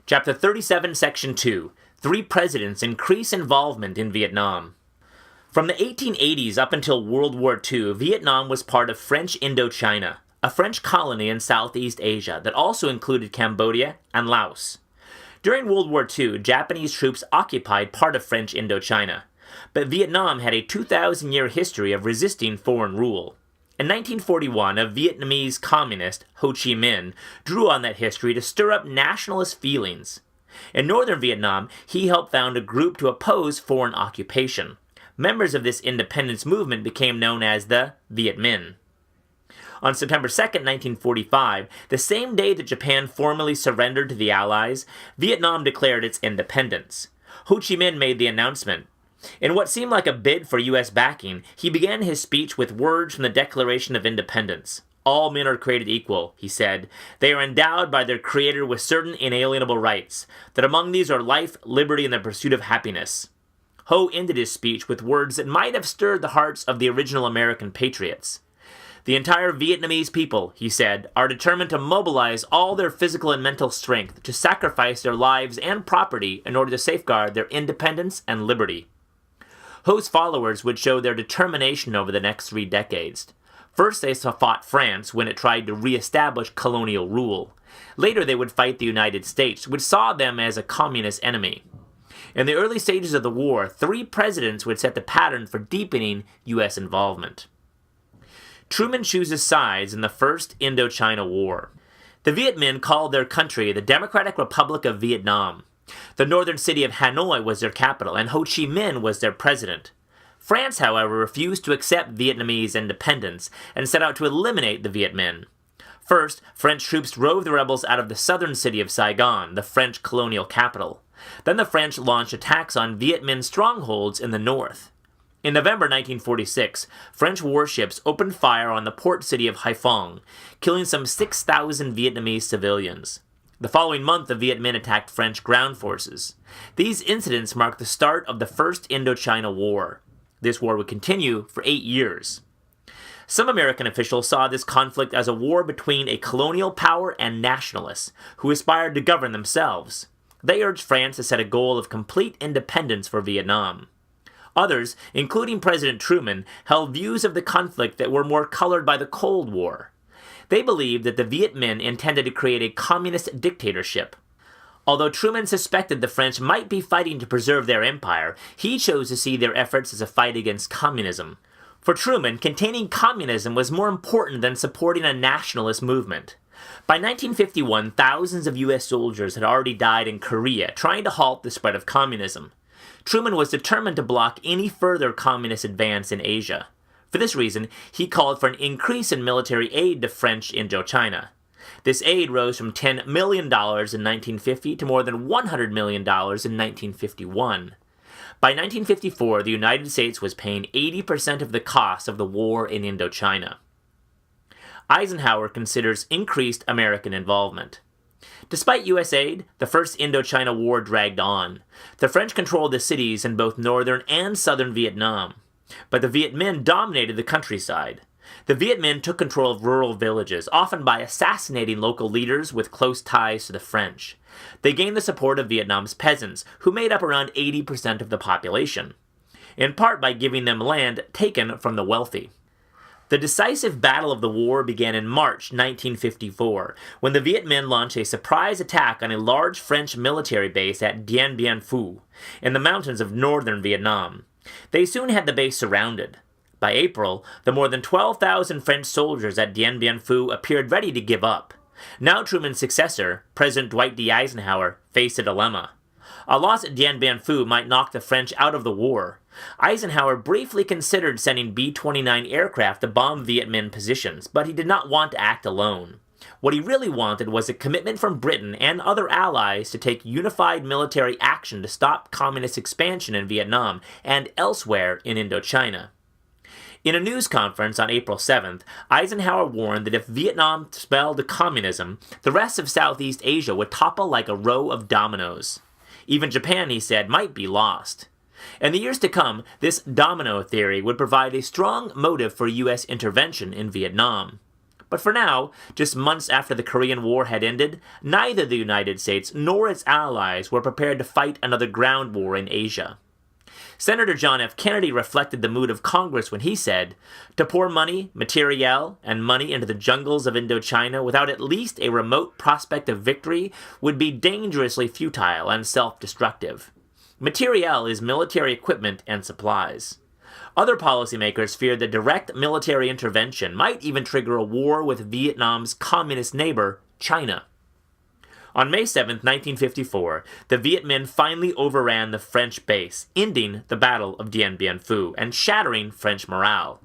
Chapter 37, Section 2. Three Presidents Increase Involvement in Vietnam. From the 1880s up until World War II, Vietnam was part of French Indochina, a French colony in Southeast Asia that also included Cambodia and Laos. During World War II, Japanese troops occupied part of French Indochina, but Vietnam had a 2,000-year history of resisting foreign rule. In 1941, a Vietnamese communist, Ho Chi Minh, drew on that history to stir up nationalist feelings. In northern Vietnam, he helped found a group to oppose foreign occupation. Members of this independence movement became known as the Viet Minh. On September 2, 1945, the same day that Japan formally surrendered to the Allies, Vietnam declared its independence. Ho Chi Minh made the announcement. In what seemed like a bid for U.S. backing, he began his speech with words from the Declaration of Independence. "All men are created equal," he said. "They are endowed by their Creator with certain inalienable rights, that among these are life, liberty, and the pursuit of happiness." Ho ended his speech with words that might have stirred the hearts of the original American patriots. "The entire Vietnamese people," he said, "are determined to mobilize all their physical and mental strength to sacrifice their lives and property in order to safeguard their independence and liberty." Ho's followers would show their determination over the next 3 decades. First, they fought France when it tried to re-establish colonial rule. Later, they would fight the United States, which saw them as a communist enemy. In the early stages of the war, 3 presidents would set the pattern for deepening U.S. involvement. Truman chooses sides in the First Indochina War. The Viet Minh called their country the Democratic Republic of Vietnam. The northern city of Hanoi was their capital, and Ho Chi Minh was their president. France, however, refused to accept Vietnamese independence and set out to eliminate the Viet Minh. First, French troops drove the rebels out of the southern city of Saigon, the French colonial capital. Then the French launched attacks on Viet Minh strongholds in the north. In November 1946, French warships opened fire on the port city of Haiphong, killing some 6,000 Vietnamese civilians. The following month, the Viet Minh attacked French ground forces. These incidents marked the start of the First Indochina War. This war would continue for 8 years. Some American officials saw this conflict as a war between a colonial power and nationalists, who aspired to govern themselves. They urged France to set a goal of complete independence for Vietnam. Others, including President Truman, held views of the conflict that were more colored by the Cold War. They believed that the Viet Minh intended to create a communist dictatorship. Although Truman suspected the French might be fighting to preserve their empire, he chose to see their efforts as a fight against communism. For Truman, containing communism was more important than supporting a nationalist movement. By 1951, thousands of U.S. soldiers had already died in Korea trying to halt the spread of communism. Truman was determined to block any further communist advance in Asia. For this reason, he called for an increase in military aid to French Indochina. This aid rose from $10 million in 1950 to more than $100 million in 1951. By 1954, the United States was paying 80% of the cost of the war in Indochina. Eisenhower considers increased American involvement. Despite U.S. aid, the First Indochina War dragged on. The French controlled the cities in both northern and southern Vietnam. But the Viet Minh dominated the countryside. The Viet Minh took control of rural villages, often by assassinating local leaders with close ties to the French. They gained the support of Vietnam's peasants, who made up around 80% of the population, in part by giving them land taken from the wealthy. The decisive battle of the war began in March 1954, when the Viet Minh launched a surprise attack on a large French military base at Dien Bien Phu, in the mountains of northern Vietnam. They soon had the base surrounded. By April, the more than 12,000 French soldiers at Dien Bien Phu appeared ready to give up. Now Truman's successor, President Dwight D. Eisenhower, faced a dilemma. A loss at Dien Bien Phu might knock the French out of the war. Eisenhower briefly considered sending B-29 aircraft to bomb Viet Minh positions, but he did not want to act alone. What he really wanted was a commitment from Britain and other allies to take unified military action to stop communist expansion in Vietnam and elsewhere in Indochina. In a news conference on April 7th, Eisenhower warned that if Vietnam fell to communism, the rest of Southeast Asia would topple like a row of dominoes. Even Japan, he said, might be lost. In the years to come, this domino theory would provide a strong motive for U.S. intervention in Vietnam. But for now, just months after the Korean War had ended, neither the United States nor its allies were prepared to fight another ground war in Asia. Senator John F. Kennedy reflected the mood of Congress when he said, "To pour money, materiel, and money into the jungles of Indochina without at least a remote prospect of victory would be dangerously futile and self-destructive. Materiel is military equipment and supplies." Other policymakers feared that direct military intervention might even trigger a war with Vietnam's communist neighbor, China. On May 7, 1954, the Viet Minh finally overran the French base, ending the Battle of Dien Bien Phu and shattering French morale.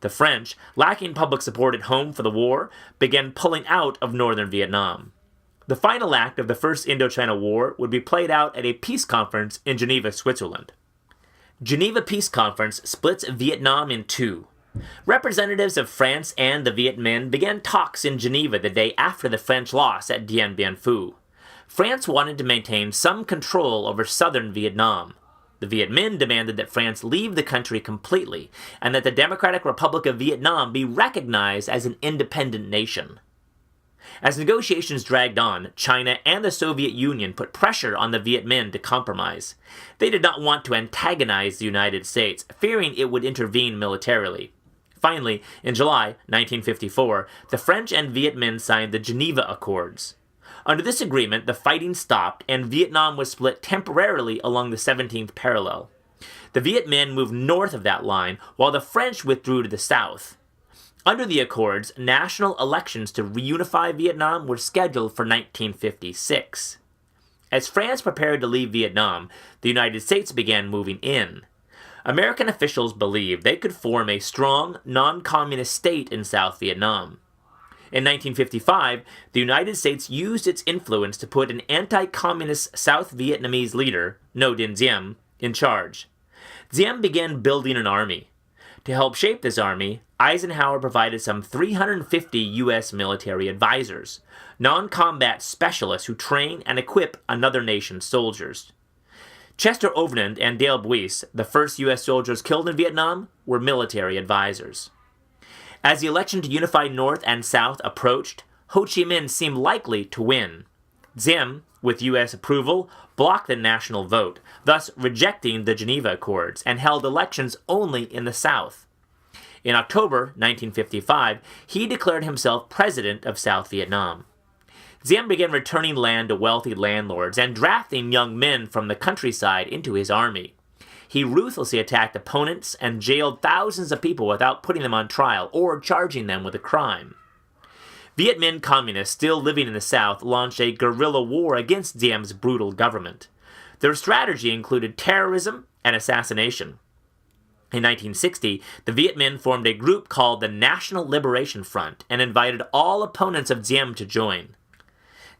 The French, lacking public support at home for the war, began pulling out of northern Vietnam. The final act of the First Indochina War would be played out at a peace conference in Geneva, Switzerland. Geneva Peace Conference splits Vietnam in two. Representatives of France and the Viet Minh began talks in Geneva the day after the French loss at Dien Bien Phu. France wanted to maintain some control over southern Vietnam. The Viet Minh demanded that France leave the country completely, and that the Democratic Republic of Vietnam be recognized as an independent nation. As negotiations dragged on, China and the Soviet Union put pressure on the Viet Minh to compromise. They did not want to antagonize the United States, fearing it would intervene militarily. Finally, in July 1954, the French and Viet Minh signed the Geneva Accords. Under this agreement, the fighting stopped and Vietnam was split temporarily along the 17th parallel. The Viet Minh moved north of that line, while the French withdrew to the south. Under the Accords, national elections to reunify Vietnam were scheduled for 1956. As France prepared to leave Vietnam, the United States began moving in. American officials believed they could form a strong, non-communist state in South Vietnam. In 1955, the United States used its influence to put an anti-communist South Vietnamese leader, Ngo Dinh Diem, in charge. Diem began building an army. To help shape this army, Eisenhower provided some 350 U.S. military advisors, non-combat specialists who train and equip another nation's soldiers. Chester Overland and Dale Buis, the first U.S. soldiers killed in Vietnam, were military advisors. As the election to unify North and South approached, Ho Chi Minh seemed likely to win. Diem, with U.S. approval, blocked the national vote, thus rejecting the Geneva Accords, and held elections only in the South. In October 1955, he declared himself president of South Vietnam. Diem began returning land to wealthy landlords and drafting young men from the countryside into his army. He ruthlessly attacked opponents and jailed thousands of people without putting them on trial or charging them with a crime. Viet Minh communists still living in the South launched a guerrilla war against Diem's brutal government. Their strategy included terrorism and assassination. In 1960, the Viet Minh formed a group called the National Liberation Front and invited all opponents of Diem to join.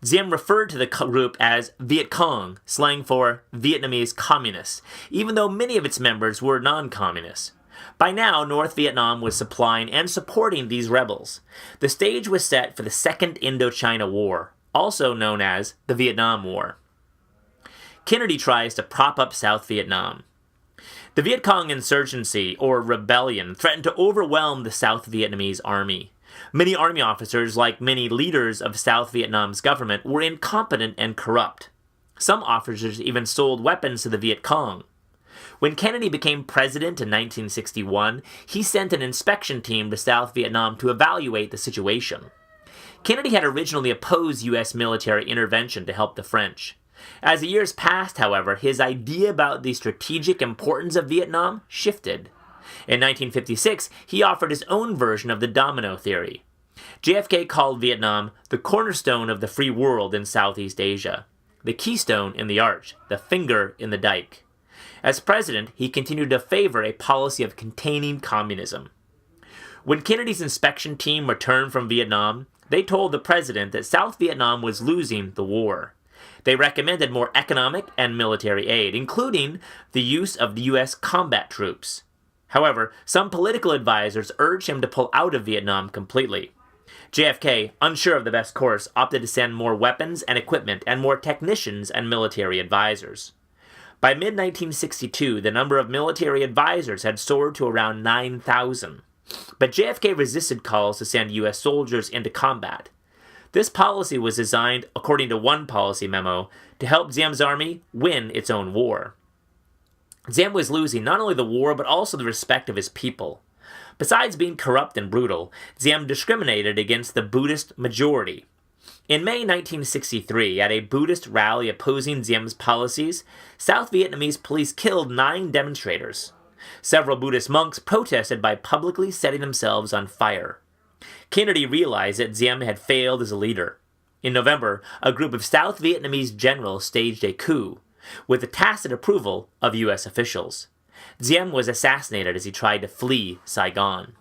Diem referred to the group as Viet Cong, slang for Vietnamese communists, even though many of its members were non-communists. By now, North Vietnam was supplying and supporting these rebels. The stage was set for the Second Indochina War, also known as the Vietnam War. Kennedy tries to prop up South Vietnam. The Viet Cong insurgency, or rebellion, threatened to overwhelm the South Vietnamese army. Many army officers, like many leaders of South Vietnam's government, were incompetent and corrupt. Some officers even sold weapons to the Viet Cong. When Kennedy became president in 1961, he sent an inspection team to South Vietnam to evaluate the situation. Kennedy had originally opposed U.S. military intervention to help the French. As the years passed, however, his idea about the strategic importance of Vietnam shifted. In 1956, he offered his own version of the domino theory. JFK called Vietnam the cornerstone of the free world in Southeast Asia, the keystone in the arch, the finger in the dike. As president, he continued to favor a policy of containing communism. When Kennedy's inspection team returned from Vietnam, they told the president that South Vietnam was losing the war. They recommended more economic and military aid, including the use of the U.S. combat troops. However, some political advisors urged him to pull out of Vietnam completely. JFK, unsure of the best course, opted to send more weapons and equipment and more technicians and military advisors. By mid-1962, the number of military advisors had soared to around 9,000. But JFK resisted calls to send U.S. soldiers into combat. This policy was designed, according to one policy memo, to help Diem's army win its own war. Diem was losing not only the war but also the respect of his people. Besides being corrupt and brutal, Diem discriminated against the Buddhist majority. In May 1963, at a Buddhist rally opposing Diem's policies, South Vietnamese police killed 9 demonstrators. Several Buddhist monks protested by publicly setting themselves on fire. Kennedy realized that Diem had failed as a leader. In November, a group of South Vietnamese generals staged a coup, with the tacit approval of U.S. officials. Diem was assassinated as he tried to flee Saigon.